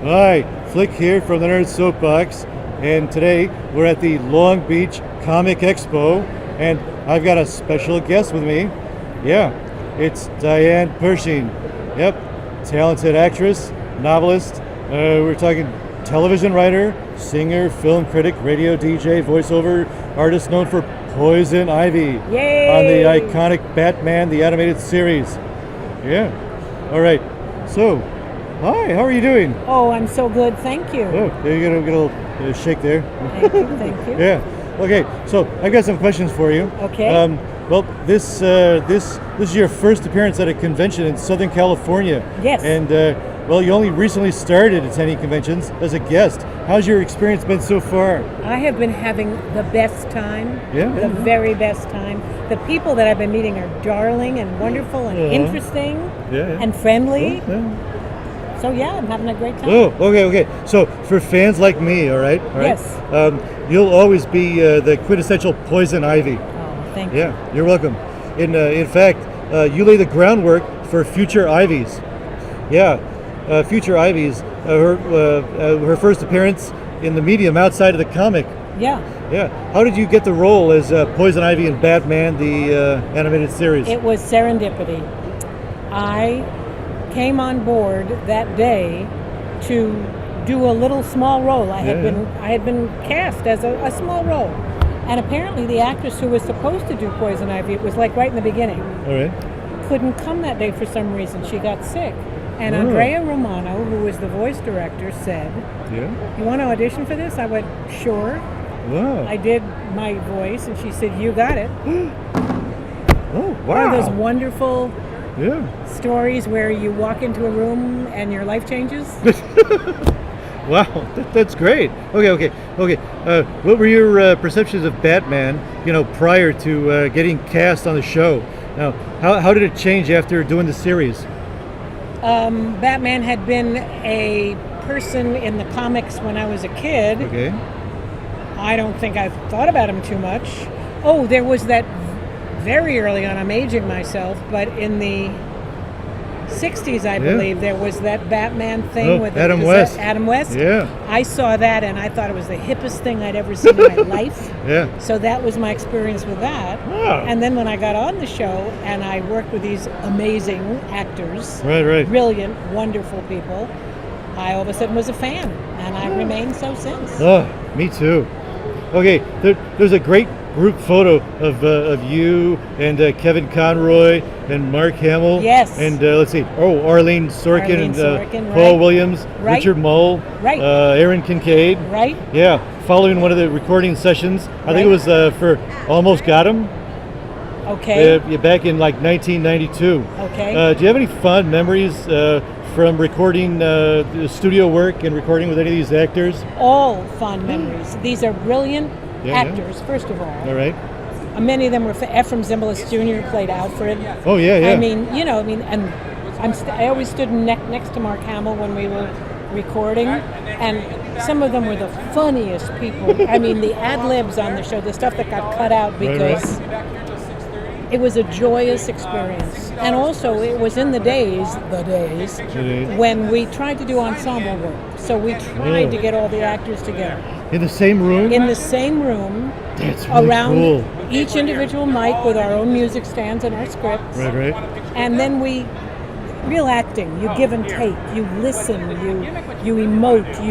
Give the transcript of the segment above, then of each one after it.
Hi, Flick here from the Nerd Soapbox, and today we're at the Long Beach Comic Expo, and I've got a special guest with me. Yeah, it's Diane Pershing. Yep, talented actress, novelist. We're talking television writer, singer, film critic, radio DJ, voiceover artist known for Poison Ivy. Yay! On the iconic Batman the Animated Series. Yeah. All right. So, hi. How are you doing? Oh, I'm so good, thank you. Oh, there you get a little shake there. Thank you, thank you. Yeah. Okay. So I've got some questions for you. Okay. Well, this is your first appearance at a convention in Southern California. Yes. And well, you only recently started attending conventions as a guest. How's your experience been so far? I have been having the best time. Yeah. The very best time. The people that I've been meeting are darling and wonderful and interesting and friendly. So yeah, I'm having a great time. Oh, okay. So for fans like me, all right? Yes. You'll always be the quintessential Poison Ivy. Oh, thank you. Yeah, you're welcome. In fact, you lay the groundwork for future Ivies. Yeah, future Ivies. Her first appearance in the medium outside of the comic. Yeah. Yeah. How did you get the role as Poison Ivy in Batman the animated series? It was serendipity. I came on board that day to do a little small role. I had been cast as a small role, and apparently the actress who was supposed to do Poison Ivy, it was like right in the beginning, All right. couldn't come that day for some reason. She got sick, and Andrea Romano, who was the voice director, said, Yeah. "You want to audition for this?" I went, "Sure." Wow. I did my voice, and she said, "You got it." Oh, wow. One of those wonderful Yeah. stories where you walk into a room and your life changes. Wow, that's great. Okay. What were your perceptions of Batman, prior to getting cast on the show? Now, how did it change after doing the series? Batman had been a person in the comics when I was a kid. Okay. I don't think I've thought about him too much. Oh, there was that very early on, I'm aging myself, but in the 60s, I believe, there was that Batman thing with Adam West. Adam West. Yeah. I saw that and I thought it was the hippest thing I'd ever seen in my life. Yeah. So that was my experience with that. Wow. And then when I got on the show and I worked with these amazing actors, Right. brilliant, wonderful people, I all of a sudden was a fan, and I've remained so since. Oh, me too. Okay, there's a great group photo of you and Kevin Conroy and Mark Hamill. Yes. And let's see. Oh, Arlene Sorkin and Paul Williams, Right. Richard Mull, Right. Aaron Kincaid. Right? Yeah, following one of the recording sessions. I think it was for Almost Got 'Em. Okay. Back in like 1992. Okay. Do you have any fond memories from recording studio work and recording with any of these actors? All fond memories. These are brilliant actors, first of all. All right. Many of them were Ephraim Zimbalist Jr. played Alfred. Oh, yeah. I mean, and I always stood next to Mark Hamill when we were recording, and some of them were the funniest people. I mean, the ad-libs on the show, the stuff that got cut out because it was a joyous experience. And also, it was in the days when we tried to do ensemble work. So we tried to get all the actors together. In the same room? In the same room. That's really around cool. each individual mic with our own music stands and our scripts. Right. And then real acting, you give and take, you listen, you emote,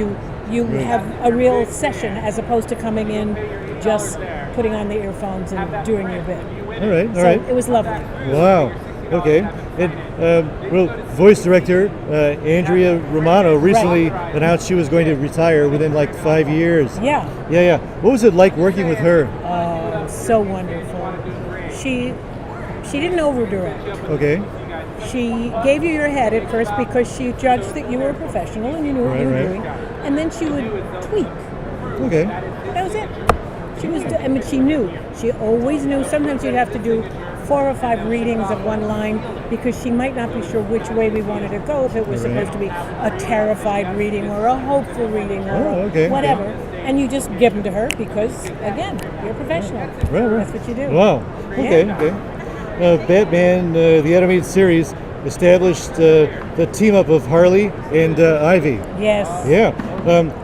you have a real session as opposed to coming in just putting on the earphones and doing your bit. All right. So it was lovely. Wow. Okay. And voice director Andrea Romano recently announced she was going to retire within like 5 years. Yeah. What was it like working with her? So wonderful. She didn't over-direct. Okay. She gave you your head at first because she judged that you were a professional and you knew what you were doing, and then she would tweak. Okay. That was it. She knew. She always knew. Sometimes you'd have to do 4 or 5 readings of one line because she might not be sure which way we wanted to go, if it was supposed to be a terrified reading or a hopeful reading or whatever. And you just give them to her because, again, you're a professional. Right. That's what you do. Wow. Okay. Batman, the animated series, established the team up of Harley and Ivy. Yes. Yeah.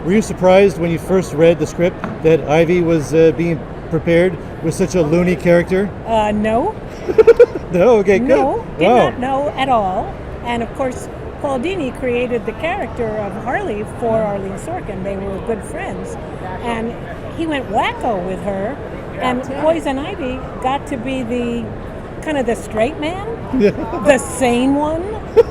Were you surprised when you first read the script that Ivy was being prepared with such a loony character? No. No. Okay. Good. No, did Wow. not know at all. And of course, Paul Dini created the character of Harley for Arlene Sorkin. They were good friends. And he went wacko with her. And Poison Ivy got to be the kind of the straight man, the sane one.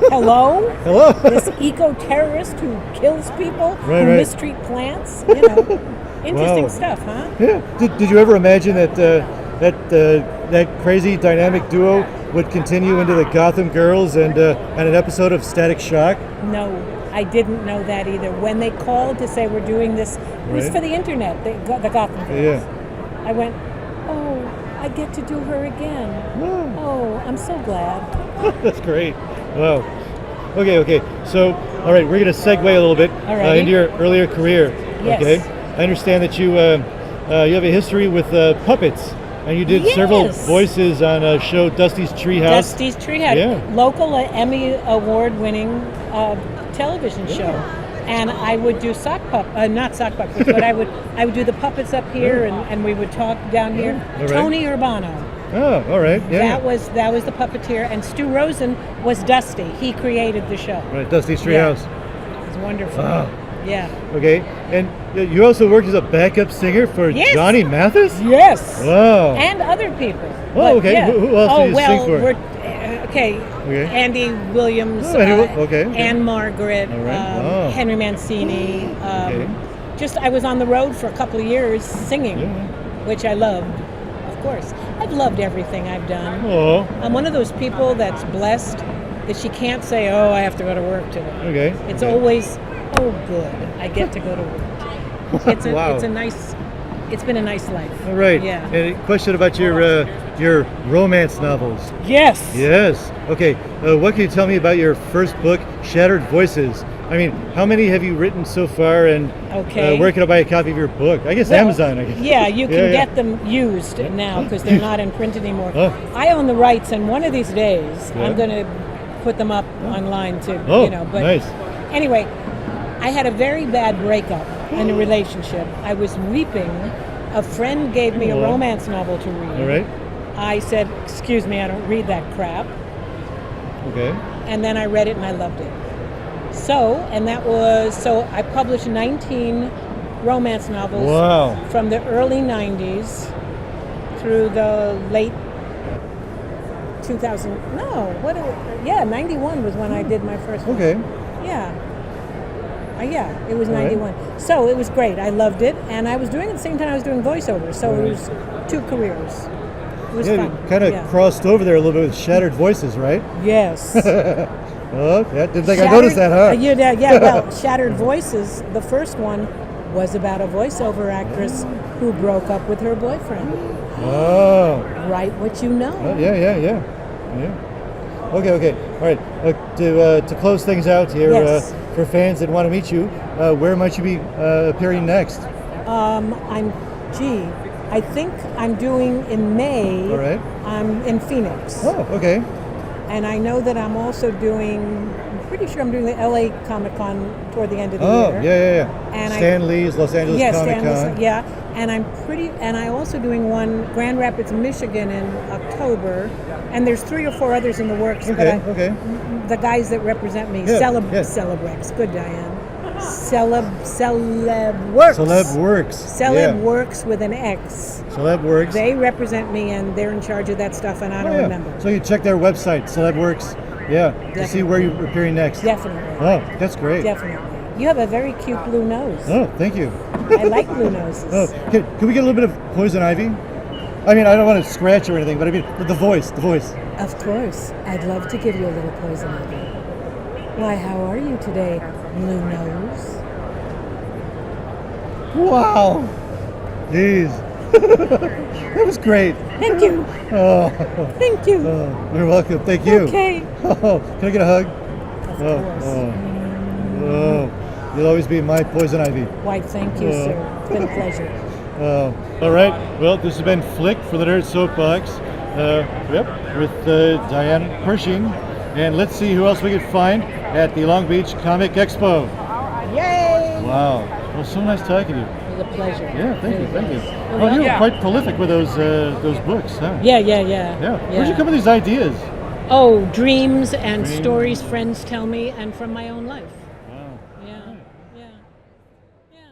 Hello? Hello. This eco-terrorist who kills people, Right, who right. mistreat plants. You know, interesting Wow. stuff, huh? Yeah. Did you ever imagine that that crazy dynamic duo would continue into the Gotham Girls and an episode of Static Shock? No, I didn't know that either. When they called to say we're doing this, it was Right. for the internet, the Gotham Girls. Yeah. I went, oh, I get to do her again. Wow. Oh, I'm so glad. That's great. Wow. Okay. So, all right, we're going to segue a little bit Alrighty. into your earlier career. Yes. Okay. I understand that you have a history with puppets, and you did several Yes. voices on a show, Dusty's Treehouse. Dusty's Treehouse, Yeah. local Emmy award-winning television show. And I would do not sock puppets, but I would do the puppets up here, and we would talk down here. All right. Tony Urbano. Oh, all right. Yeah. That was the puppeteer, and Stu Rosen was Dusty. He created the show. Right, Dusty's Yeah. Treehouse. It was wonderful. Wow. Yeah. Okay, and you also worked as a backup singer for Yes. Johnny Mathis? Yes. Wow. And other people. Oh, But, okay. yeah. Who else oh, do you well, sing for? We're, okay. Okay. Andy Williams. Oh, okay. Anne Margaret. All right. Oh. Henry Mancini. Okay. Just I was on the road for a couple of years singing, Yeah. which I loved. Of course, I've loved everything I've done. Oh, I'm one of those people that's blessed that she can't say, "Oh, I have to go to work today." okay. It's okay. always, "Oh, good, I get to go to work." Wow. It's been a nice life. All right. Yeah. And a question about your romance novels. Yes. Yes. Okay. What can you tell me about your first book, Shattered Voices? I mean, how many have you written so far, and Okay. where can I buy a copy of your book? I guess Well, Amazon. I guess. Yeah, you can Yeah. get them used now because they're not in print anymore. Oh. I own the rights, and one of these days Yeah. I'm going to put them up online too. Oh, But nice. anyway, I had a very bad breakup in a relationship. I was weeping. A friend gave me a Oh. romance novel to read. All right. I said, "Excuse me, I don't read that crap." Okay. And then I read it and I loved it. So I published 19 romance novels Wow. from the early 90s through the late 2000. No, 91 was when I did my first one. Okay. Yeah. Yeah, it was All right. 91. So it was great. I loved it. And I was doing it at the same time I was doing voiceover. So Right. it was 2 careers. It was Yeah, fun. you kind of Yeah. crossed over there a little bit with Shattered Voices, right? Yes. Oh, yeah, didn't think I noticed that, huh? Well, Shattered Voices, the first one was about a voiceover actress who broke up with her boyfriend. Oh, Write what you know. yeah. Okay. All right. To close things out here, Yes. for fans that want to meet you, where might you be appearing next? I think I'm doing in May. All right. I'm in Phoenix. Oh, okay. And I know that I'm also I'm pretty sure I'm doing the LA Comic Con toward the end of the Oh, year. yeah. And Stan Lee's Los Angeles Yes, Comic Con. Stanley's, yeah. And I'm also doing one Grand Rapids, Michigan in October, and there's 3 or 4 others in the works. Okay. But the guys that represent me, Yeah, yeah. Celebrex, good Diane, Celebworks, Celebworks. Celebworks with an X. Celebworks. They represent me, and they're in charge of that stuff, and I don't remember. So you check their website, Celebworks. Yeah. To see where you're appearing next. Definitely. Oh, that's great. Definitely. You have a very cute blue nose. Oh, thank you. I like blue noses. Oh, can we get a little bit of Poison Ivy? I mean, I don't want to scratch or anything, but I mean, the voice. Of course. I'd love to give you a little poison ivy. Why, how are you today, blue nose? Wow. Jeez. That was great. Thank you. Oh, Thank you. you're welcome. Thank you. Okay. Oh, can I get a hug? Of Oh, course. oh. You'll always be my Poison Ivy. Why, thank you, sir. It's been a pleasure. All right. Well, this has been Flick for the Nerd Soapbox. With Diane Pershing. and let's see who else we can find at the Long Beach Comic Expo. Yay! Wow. Well, so nice talking to you. It was a pleasure. Yeah, thank you, thank you. Well, Well, you're yeah. quite prolific with those books, huh? Yeah. Yeah. Where'd you come with these ideas? Oh, dreams and Dreams. stories friends tell me, and from my own life. Wow. Yeah, yeah, yeah.